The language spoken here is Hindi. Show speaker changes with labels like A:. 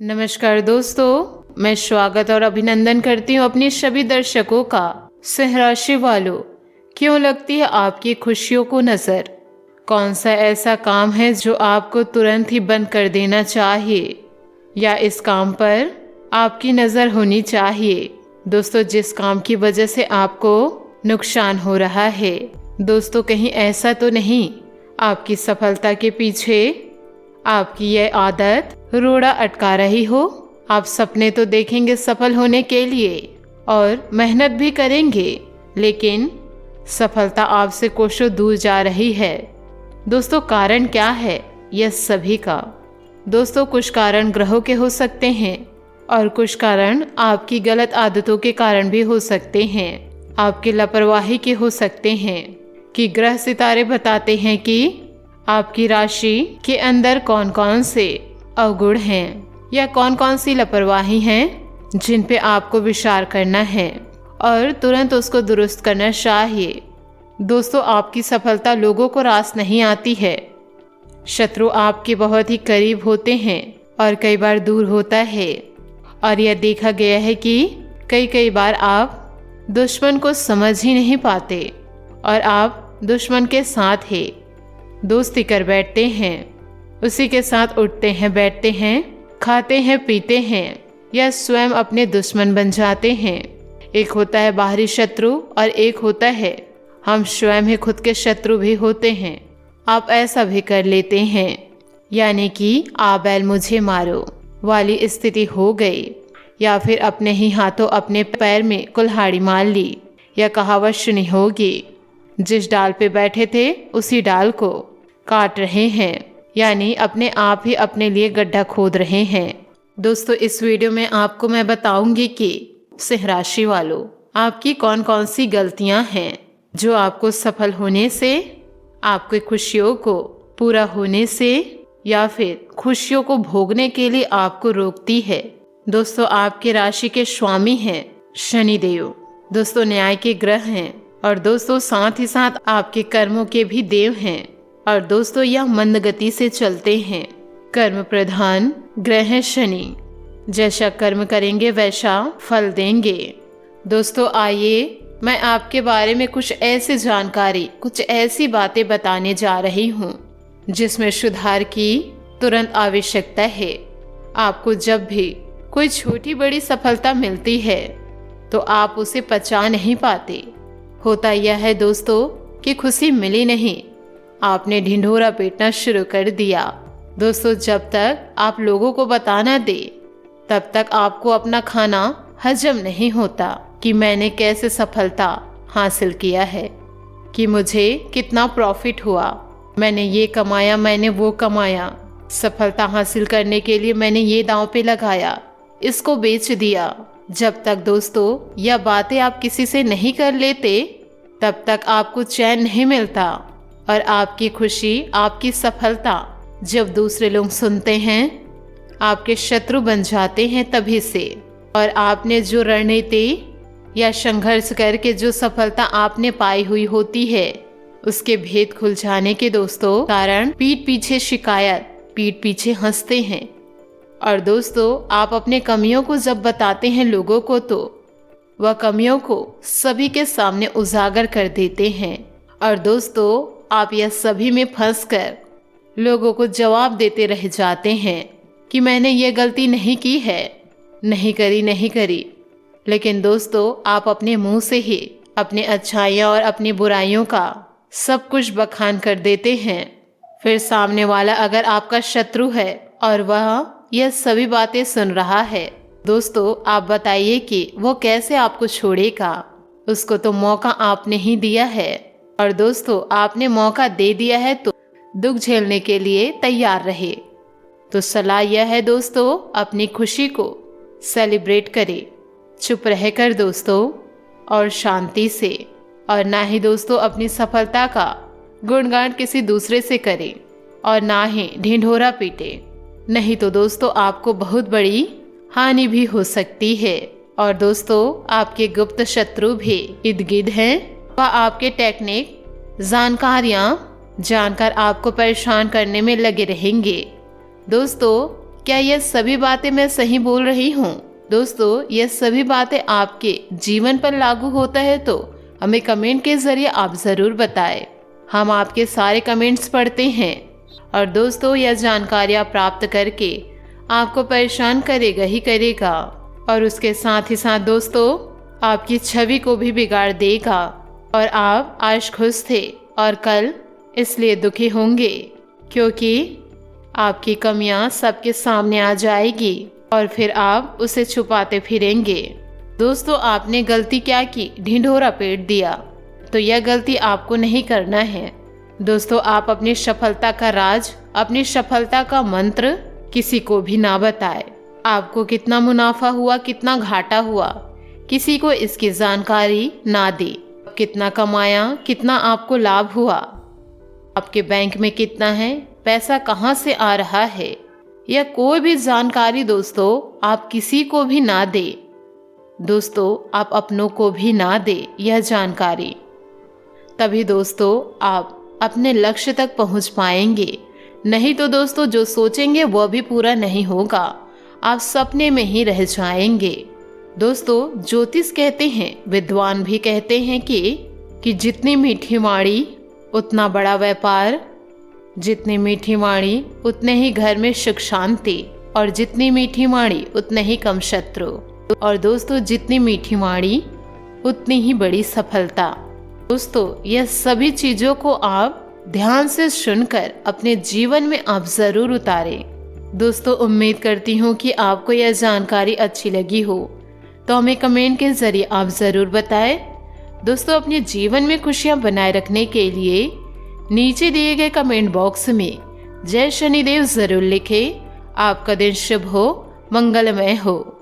A: नमस्कार दोस्तों, मैं स्वागत और अभिनंदन करती हूँ अपने सभी दर्शकों का। सिंह राशि वालों, क्यों लगती है आपकी खुशियों को नजर? कौन सा ऐसा काम है जो आपको तुरंत ही बंद कर देना चाहिए या इस काम पर आपकी नज़र होनी चाहिए? दोस्तों, जिस काम की वजह से आपको नुकसान हो रहा है, दोस्तों कहीं ऐसा तो नहीं आपकी सफलता के पीछे आपकी यह आदत रोड़ा अटका रही हो? आप सपने तो देखेंगे सफल होने के लिए और मेहनत भी करेंगे, लेकिन सफलता आपसे कोसों दूर जा रही है। दोस्तों, कारण क्या है यह सभी का? दोस्तों, कुछ कारण ग्रहों के हो सकते हैं और कुछ कारण आपकी गलत आदतों के कारण भी हो सकते हैं। आपकी लापरवाही के हो सकते हैं कि ग्रह सितारे बताते हैं कि आपकी राशि के अंदर कौन कौन से अवगुण हैं या कौन कौन सी लापरवाही हैं जिन पे आपको विचार करना है और तुरंत उसको दुरुस्त करना चाहिए। दोस्तों, आपकी सफलता लोगों को रास नहीं आती है। शत्रु आपके बहुत ही करीब होते हैं और कई बार दूर होता है, और यह देखा गया है कि कई बार आप दुश्मन को समझ ही नहीं पाते और आप दुश्मन के साथ ही दोस्ती कर बैठते हैं, उसी के साथ उठते हैं, बैठते हैं, खाते हैं, पीते हैं या स्वयं अपने दुश्मन बन जाते हैं। एक होता है बाहरी शत्रु और एक होता है हम स्वयं ही खुद के शत्रु भी होते हैं। आप ऐसा भी कर लेते हैं, यानी कि आ बैल मुझे मारो वाली स्थिति हो गई, या फिर अपने ही हाथों अपने पैर में कुल्हाड़ी मार ली। या कहावत सुनी होगी, जिस डाल पे बैठे थे उसी डाल को काट रहे हैं, यानी अपने आप ही अपने लिए गड्ढा खोद रहे हैं। दोस्तों, इस वीडियो में आपको मैं बताऊंगी कि सिंह राशि वालों, आपकी कौन कौन सी गलतियां हैं जो आपको सफल होने से, आपकी खुशियों को पूरा होने से या फिर खुशियों को भोगने के लिए आपको रोकती है। दोस्तों, आपके राशि के स्वामी हैं शनिदेव। दोस्तों, न्याय के ग्रह हैं और दोस्तों साथ ही साथ आपके कर्मों के भी देव हैं। और दोस्तों, यह मंद गति से चलते हैं। कर्म प्रधान ग्रह है शनि, जैसा कर्म करेंगे वैसा फल देंगे। दोस्तों, आइए मैं आपके बारे में कुछ ऐसी जानकारी, कुछ ऐसी बातें बताने जा रही हूँ जिसमें सुधार की तुरंत आवश्यकता है। आपको जब भी कोई छोटी बड़ी सफलता मिलती है तो आप उसे पचा नहीं पाते। होता यह है दोस्तों कि खुशी मिली नहीं, आपने ढिंढोरा पीटना शुरू कर दिया। दोस्तों, जब तक आप लोगों को बताना दे तब तक आपको अपना खाना हजम नहीं होता कि मैंने कैसे सफलता हासिल किया है, कि मुझे कितना प्रॉफिट हुआ, मैंने ये कमाया, मैंने वो कमाया, सफलता हासिल करने के लिए मैंने ये दांव पे लगाया, इसको बेच दिया। जब तक दोस्तों यह बातें आप किसी से नहीं कर लेते तब तक आपको चैन नहीं मिलता, और आपकी खुशी, आपकी सफलता जब दूसरे लोग सुनते हैं आपके शत्रु बन जाते हैं तभी से। और आपने जो रणनीति या संघर्ष करके जो सफलता आपने पाई हुई होती है उसके भेद खुल जाने के दोस्तों कारण पीठ पीछे शिकायत, पीठ पीछे हंसते हैं। और दोस्तों, आप अपने कमियों को जब बताते हैं लोगों को तो वह कमियों को सभी के सामने उजागर कर देते हैं। और दोस्तों, आप यह सभी में फंसकर लोगों को जवाब देते रह जाते हैं कि मैंने ये गलती नहीं की है, नहीं करी। लेकिन दोस्तों, आप अपने मुंह से ही अपनी अच्छाइयाँ और अपनी बुराइयों का सब कुछ बखान कर देते हैं। फिर सामने वाला अगर आपका शत्रु है और वह यह सभी बातें सुन रहा है, दोस्तों आप बताइए कि वो कैसे आपको छोड़ेगा? उसको तो मौका आपने ही दिया है, और दोस्तों आपने मौका दे दिया है तो दुख झेलने के लिए तैयार रहे। तो सलाह यह है दोस्तों, अपनी खुशी को सेलिब्रेट करें, चुप रहकर दोस्तों और शांति से, और ना ही दोस्तों अपनी सफलता का गुणगान किसी दूसरे से करें और ना ही ढिंढोरा पीटे, नहीं तो दोस्तों आपको बहुत बड़ी हानि भी हो सकती है। और दोस्तों, आपके गुप्त शत्रु भी इर्द गिर्द हैं, वह आपके टेक्निक, जानकारियाँ जानकर आपको परेशान करने में लगे रहेंगे। दोस्तों, क्या यह सभी बातें मैं सही बोल रही हूँ? दोस्तों, यह सभी बातें आपके जीवन पर लागू होता है तो हमें कमेंट के जरिए आप ज़रूर बताएं। हम आपके सारे कमेंट्स पढ़ते हैं और दोस्तों, यह जानकारियाँ प्राप्त करके आपको परेशान करेगा ही करेगा और उसके साथ ही साथ दोस्तों आपकी छवि को भी बिगाड़ देगा। और आप आज खुश थे और कल इसलिए दुखी होंगे क्योंकि आपकी कमियां सबके सामने आ जाएगी और फिर आप उसे छुपाते फिरेंगे। दोस्तों, आपने गलती क्या की? ढिंढोरा पीट दिया। तो यह गलती आपको नहीं करना है। दोस्तों, आप अपनी सफलता का राज, अपनी सफलता का मंत्र किसी को भी ना बताएं। आपको कितना मुनाफा हुआ, कितना घाटा हुआ, किसी को इसकी जानकारी ना दे। कितना कमाया, कितना आपको लाभ हुआ, आपके बैंक में कितना है, पैसा कहाँ से आ रहा है, यह कोई भी जानकारी दोस्तों आप किसी को भी ना दे। दोस्तों, आप अपनों को भी ना दे यह जानकारी। तभी दोस्तों आप अपने लक्ष्य तक पहुंच पाएंगे। नहीं तो दोस्तों जो सोचेंगे वह भी पूरा नहीं होगा, आप सपने में ही रह जाएंगे। दोस्तों, ज्योतिष कहते हैं, विद्वान भी कहते हैं कि जितनी मीठी वाणी उतना बड़ा व्यापार, जितनी मीठी वाणी उतने ही घर में सुख शांति, और जितनी मीठी वाणी उतने ही कम शत्रु। और दोस्तों, जितनी मीठी वाणी उतनी ही बड़ी सफलता। दोस्तों, यह सभी चीज़ों को आप ध्यान से सुनकर अपने जीवन में आप ज़रूर उतारें। दोस्तों, उम्मीद करती हूँ कि आपको यह जानकारी अच्छी लगी हो, तो हमें कमेंट के ज़रिए आप ज़रूर बताएं। दोस्तों, अपने जीवन में खुशियाँ बनाए रखने के लिए नीचे दिए गए कमेंट बॉक्स में जय शनिदेव ज़रूर लिखें। आपका दिन शुभ हो, मंगलमय हो।